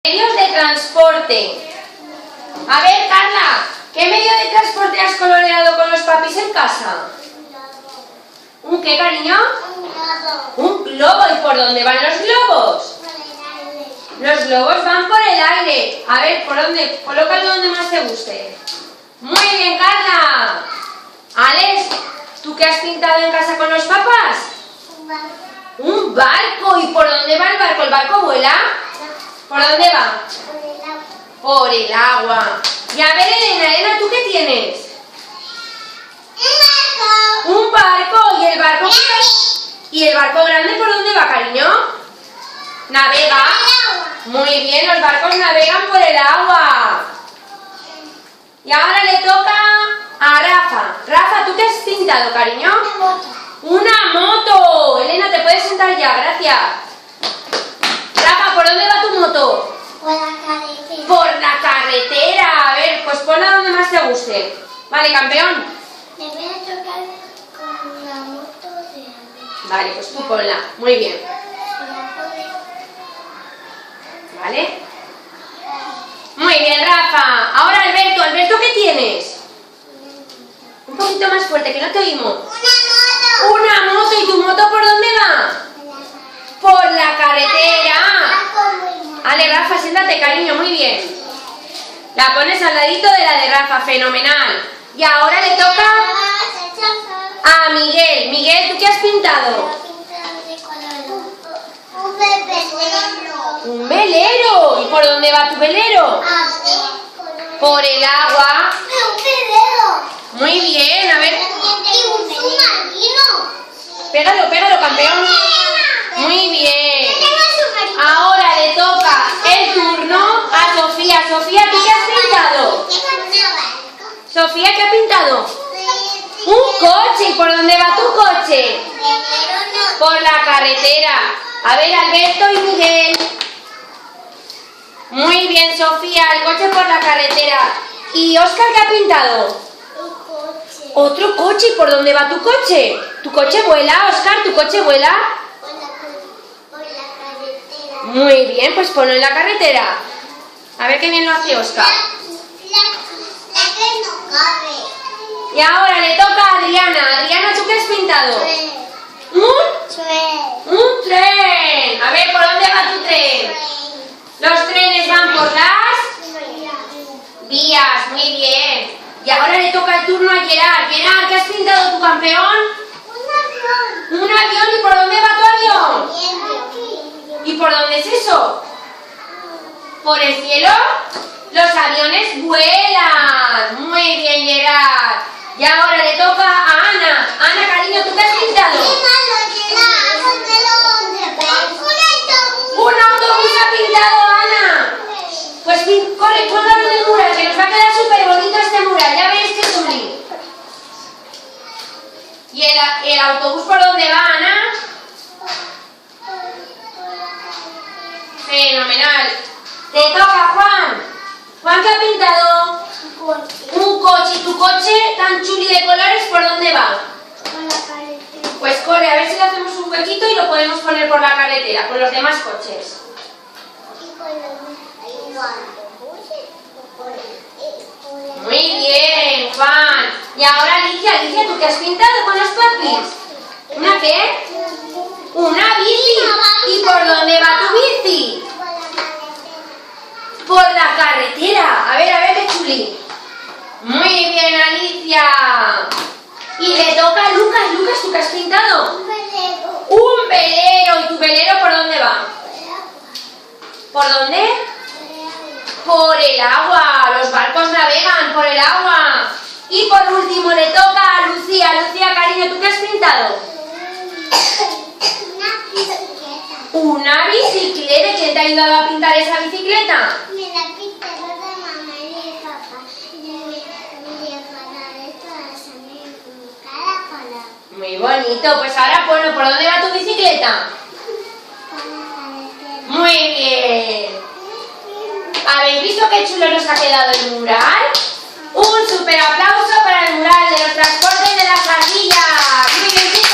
Medios de transporte. A ver, Carla, ¿qué medio de transporte has coloreado con los papis en casa? ¿Un qué, cariño? Un globo. ¿Y por dónde van los globos? Los globos van por el aire. A ver, ¿por dónde? Colócalo donde más te guste. Muy bien, Carla. Alex, ¿tú qué has pintado en casa con los papás? Un barco. ¿Y por dónde va el barco? ¿El barco vuela? ¿Por dónde va? Por el agua. Y a ver, Elena, ¿tú qué tienes? Un barco. ¿Y el barco? ¿Y el barco grande por dónde va, cariño? Navega. Muy bien, los barcos navegan por el agua. Y ahora le toca a Rafa. Rafa, ¿tú qué has pintado, cariño? Una moto. Elena, te puedes sentar ya, gracias. Rafa, ¿por dónde va tu moto? Por la carretera. Por la carretera. A ver, pues ponla donde más te guste. Vale, campeón. Me voy a chocar con la moto de Alex. Vale, pues tú ponla. Muy bien. ¿Vale? Muy bien, Rafa. Ahora Alberto. Alberto, ¿qué tienes? Un poquito más fuerte, que no te oímos. Una moto. ¿Y tu moto por dónde va? Por la carretera. Vale, Rafa, siéntate, cariño, muy bien. La pones al ladito de la de Rafa, fenomenal. Y ahora le toca a Miguel. Miguel, ¿tú qué has pintado? Un velero. Un velero. ¿Y por dónde va tu velero? Por el agua. Un velero. Muy bien, a ver. Y un submarino. Pégalo, campeón. Muy bien. Ahora le toca el turno a Sofía. Sofía, ¿tú qué has pintado? Sofía, ¿qué ha pintado? Un coche. ¿Y por dónde va tu coche? Por la carretera. A ver, Alberto y Miguel. Muy bien, Sofía, el coche por la carretera. ¿Y Óscar qué ha pintado? Otro coche. ¿Y por dónde va tu coche? ¿Tu coche vuela, Óscar? ¿Tu coche vuela? Por la carretera. Muy bien, pues ponlo en la carretera. A ver qué bien lo hace Óscar. La que no cabe. Y ahora le toca a Adriana. Adriana, ¿tú qué has pintado? Un tren. A ver, ¿por dónde va tu tren? Los trenes van por las vías. Muy bien. Y ahora le toca el turno a Gerard. Gerard, ¿qué has pintado tu campeón? Un avión. ¿Y por dónde va tu avión? ¿Y por dónde es eso? ¿Por el cielo? Los aviones vuelan. Muy bien, Gerard. Y ahora le toca a Ana. Ana, cariño, ¿tú qué has pintado? Un autobús ha pintado, Ana. Pues corre, póngalo en el mural, que nos va a quedar súper bonito este mural. Ya veis que chuli. ¿Y el autobús por dónde va, Ana? Fenomenal. Te toca, Juan. Juan, ¿qué ha pintado? Un coche. ¿Y tu coche tan chuli de colores por dónde va? Pues corre, a ver si le hacemos un huequito y lo podemos poner por la carretera, con los demás coches. Muy bien, Juan. Y ahora Alicia, ¿tú qué has pintado con los papis? ¿Una qué? Una bici. ¿Y por dónde va tu bici? Por la carretera. A ver qué chuli. Muy bien, Alicia. Y le toca a Lucas. Lucas, ¿tú qué has pintado? Un velero. ¿Y tu velero por dónde va? ¿Por dónde? Por el agua. Los barcos navegan por el agua. Y por último le toca a Lucía. Lucía, cariño, ¿tú qué has pintado? Una bicicleta. ¿Quién te ha ayudado a pintar esa bicicleta? Me la pintaron de mamá y de papá. Muy bonito. Pues ahora ponlo. ¿Por dónde va tu bicicleta? Muy bien. ¿Habéis visto qué chulo nos ha quedado el mural? Un super aplauso para el mural de los transportes de las ardillas. Muy bien.